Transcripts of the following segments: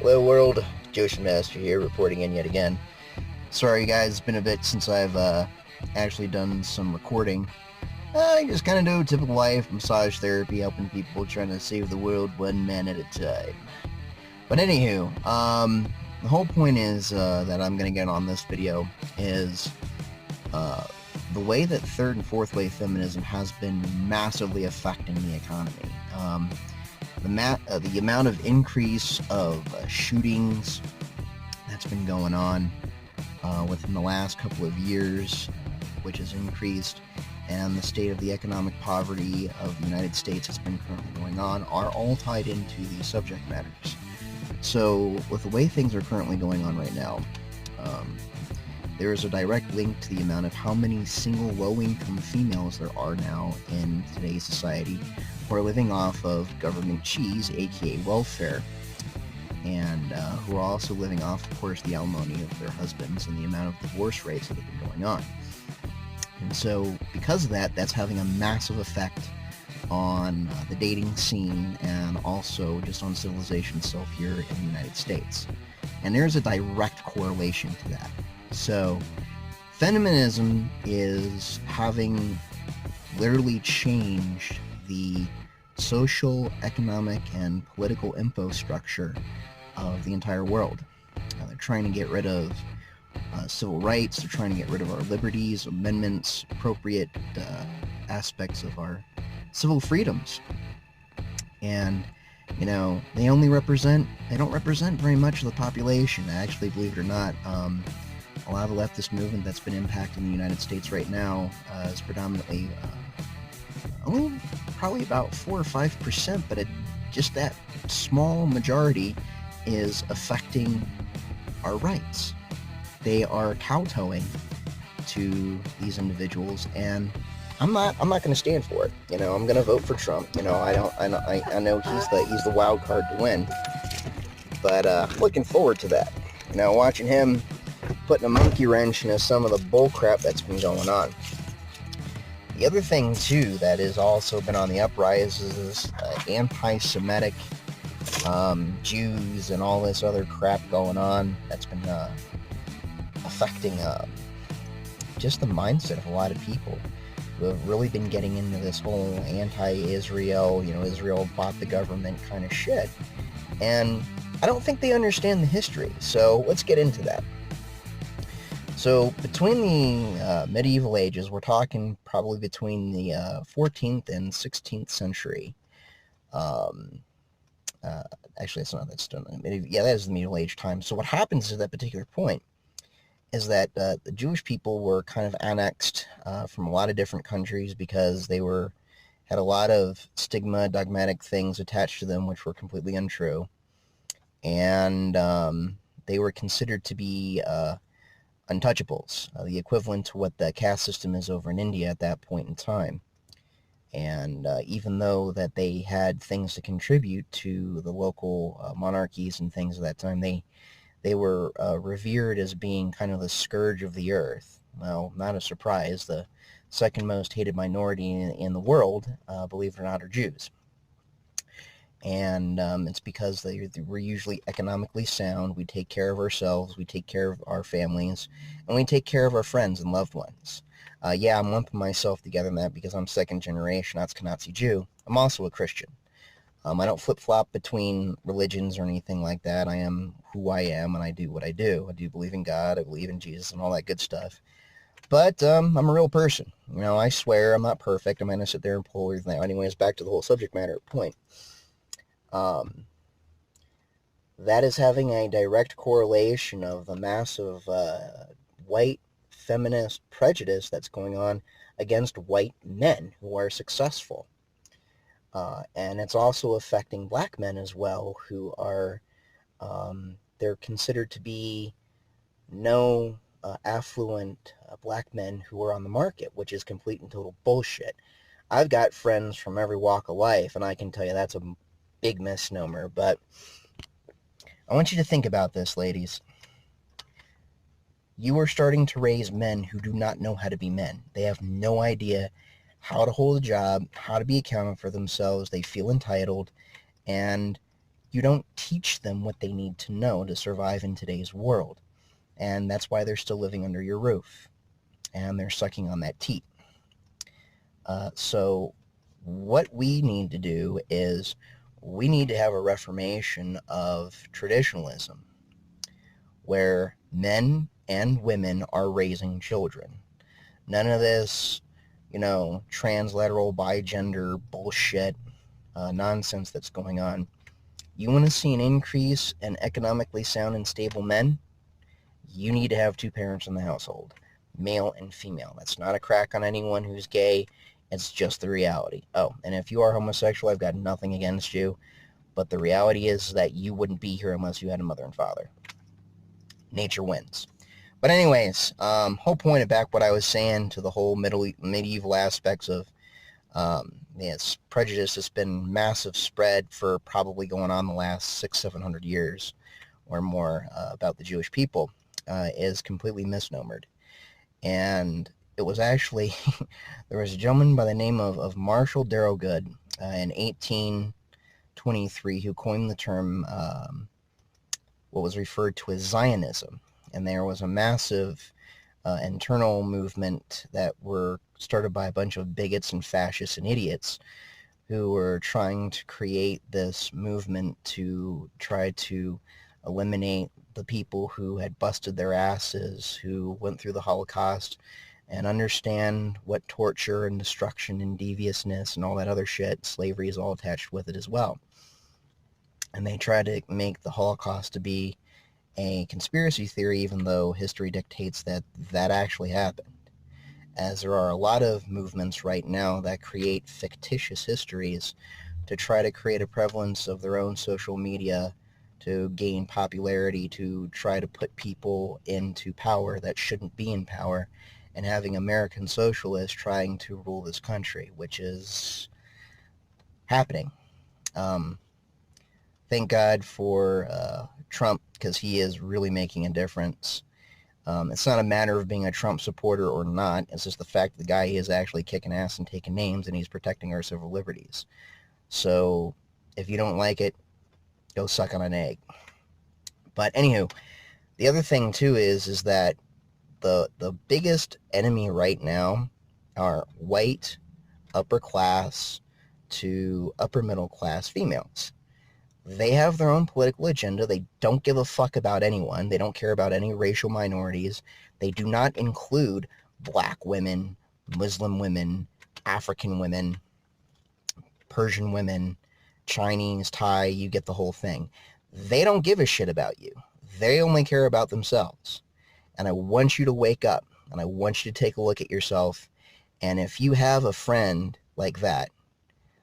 Hello world, Josh Master here, reporting in yet again. Sorry guys, it's been a bit since I've actually done some recording. I just kind of do typical life, massage therapy, helping people, trying to save the world one man at a time. But anywho, the whole point is that I'm going to get on this video is the way that third and fourth wave feminism has been massively affecting the economy. The amount of increase of shootings that's been going on within the last couple of years, which has increased, and the state of the economic poverty of the United States that's been currently going on are all tied into these subject matters. So with the way things are currently going on right now, there is a direct link to the amount of how many single low-income females there are now in today's society who are living off of government cheese, aka welfare, and who are also living off, of course, the alimony of their husbands and the amount of divorce rates that have been going on. And so because of that, that's having a massive effect on the dating scene and also just on civilization itself here in the United States. And there's a direct correlation to that. So feminism is having literally changed the social, economic, and political infrastructure of the entire world. They're trying to get rid of civil rights, they're trying to get rid of our liberties, amendments, appropriate aspects of our civil freedoms. And you know, they don't represent very much of the population. Actually, believe it or not, a lot of the leftist movement that's been impacting the United States right now is predominantly only probably about 4 or 5%, but just that small majority is affecting our rights. They are kowtowing to these individuals, and I'm not going to stand for it. You know, I'm going to vote for Trump. You know, I know he's the wild card to win, but looking forward to that. You know, watching him putting a monkey wrench into some of the bull crap that's been going on. The other thing too that has also been on the uprise is anti-Semitic Jews and all this other crap going on that's been affecting just the mindset of a lot of people who have really been getting into this whole anti-Israel, you know, Israel bought the government kind of shit. And I don't think they understand the history, so let's get into that. So between the medieval ages, we're talking probably between the 14th and 16th century. Actually, that's still yeah, that is the medieval age time. So what happens at that particular point is that the Jewish people were kind of annexed from a lot of different countries because they had a lot of stigma, dogmatic things attached to them, which were completely untrue, and they were considered to be untouchables, the equivalent to what the caste system is over in India at that point in time. And even though that they had things to contribute to the local monarchies and things at that time, they were revered as being kind of the scourge of the earth. Well, not a surprise. The second most hated minority in the world, believe it or not, are Jews. And it's because they were usually economically sound. We take care of ourselves, we take care of our families, and we take care of our friends and loved ones. Yeah, I'm lumping myself together in that because I'm second generation Ashkenazi Jew. I'm also a Christian. I don't flip-flop between religions or anything like that. I am who I am, and I do what I do. I do believe in God, I believe in Jesus, and all that good stuff. But I'm a real person. You know, I swear I'm not perfect. I'm going to sit there and pull everything out. Anyways, back to the whole subject matter point. That is having a direct correlation of the massive white feminist prejudice that's going on against white men who are successful. And it's also affecting black men as well, who are, they're considered to be no affluent black men who are on the market, which is complete and total bullshit. I've got friends from every walk of life, and I can tell you that's a big misnomer, but I want you to think about this, ladies. You are starting to raise men who do not know how to be men. They have no idea how to hold a job, how to be accountable for themselves. They feel entitled, and you don't teach them what they need to know to survive in today's world. And that's why they're still living under your roof. And they're sucking on that teat. So what we need to do is we need to have a reformation of traditionalism where men and women are raising children. None of this, translateral bigender bullshit nonsense that's going on. You want to see an increase in economically sound and stable men? You need to have two parents in the household, male and female. That's not a crack on anyone who's gay. It's just the reality. Oh, and if you are homosexual, I've got nothing against you. But the reality is that you wouldn't be here unless you had a mother and father. Nature wins. But anyways, whole point of back what I was saying to the whole medieval aspects of this prejudice has been massive spread for probably going on the last 600-700 years or more about the Jewish people is completely misnomered. And it was actually, there was a gentleman by the name of Marshall Darrowgood in 1823 who coined the term what was referred to as Zionism. And there was a massive internal movement that were started by a bunch of bigots and fascists and idiots who were trying to create this movement to try to eliminate the people who had busted their asses, who went through the Holocaust, and understand what torture and destruction and deviousness and all that other shit, slavery is all attached with it as well. And they tried to make the Holocaust to be a conspiracy theory, even though history dictates that that actually happened. As there are a lot of movements right now that create fictitious histories to try to create a prevalence of their own social media to gain popularity, to try to put people into power that shouldn't be in power, and having American socialists trying to rule this country, which is happening. Thank God for Trump, because he is really making a difference. It's not a matter of being a Trump supporter or not. It's just the fact that the guy is actually kicking ass and taking names, and he's protecting our civil liberties. So if you don't like it, go suck on an egg. But anywho, the other thing too is that the biggest enemy right now are white, upper class to upper middle class females. They have their own political agenda. They don't give a fuck about anyone. They don't care about any racial minorities. They do not include black women, Muslim women, African women, Persian women, Chinese, Thai, you get the whole thing. They don't give a shit about you. They only care about themselves. And I want you to wake up, and I want you to take a look at yourself. And if you have a friend like that,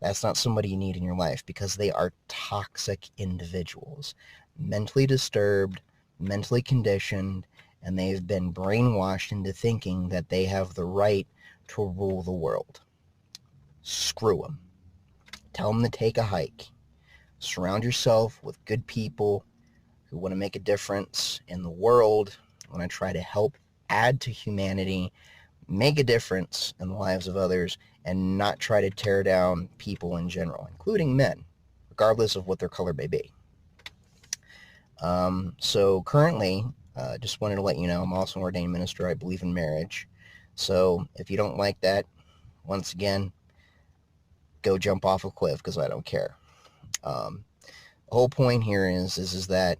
that's not somebody you need in your life, because they are toxic individuals, mentally disturbed, mentally conditioned, and they've been brainwashed into thinking that they have the right to rule the world. Screw them. Tell them to take a hike. Surround yourself with good people who want to make a difference in the world, want to try to help add to humanity, make a difference in the lives of others, and not try to tear down people in general, including men, regardless of what their color may be. So currently, just wanted to let you know, I'm also an ordained minister. I believe in marriage. So if you don't like that, once again, go jump off a cliff, because I don't care. The whole point here is that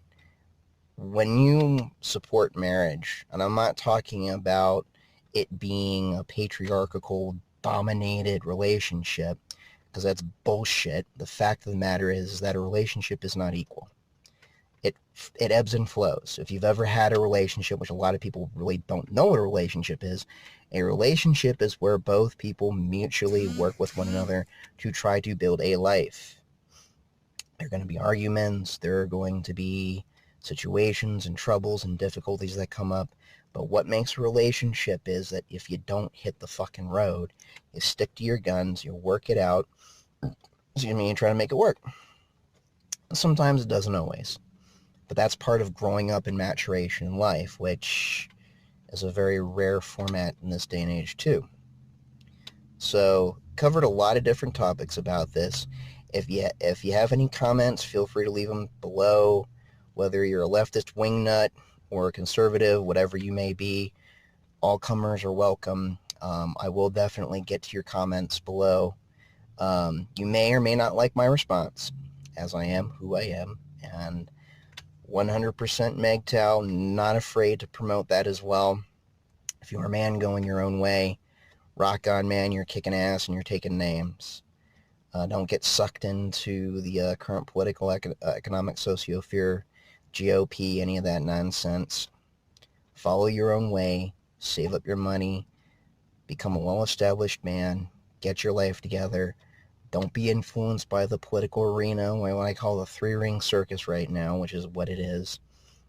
when you support marriage, and I'm not talking about it being a patriarchal dominated relationship, because that's bullshit. The fact of the matter is that a relationship is not equal. It ebbs and flows. If you've ever had a relationship, which a lot of people really don't know what a relationship is, a relationship is where both people mutually work with one another to try to build a life. There are going to be arguments, there are going to be situations and troubles and difficulties that come up. But what makes a relationship is that if you don't hit the fucking road, you stick to your guns, you work it out, you try to make it work. Sometimes it doesn't always. But that's part of growing up in maturation in life, which is a very rare format in this day and age too. So, covered a lot of different topics about this. If you have any comments, feel free to leave them below. Whether you're a leftist wingnut or a conservative, whatever you may be, all comers are welcome. I will definitely get to your comments below. You may or may not like my response, as I am who I am, and 100% MGTOW, not afraid to promote that as well. If you're a man going your own way, rock on, man, you're kicking ass and you're taking names. Don't get sucked into the current political, economic, socio-fear, GOP, any of that nonsense. Follow your own way, save up your money, become a well-established man, get your life together. Don't be influenced by the political arena, what I call the three-ring circus right now, which is what it is,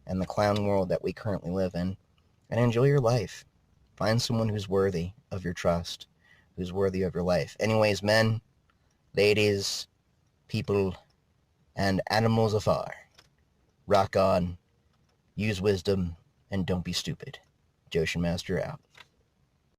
and the clown world that we currently live in, and enjoy your life. Find someone who's worthy of your trust, who's worthy of your life. Anyways, men, ladies, people, and animals afar, rock on, use wisdom, and don't be stupid. Joshin Master out.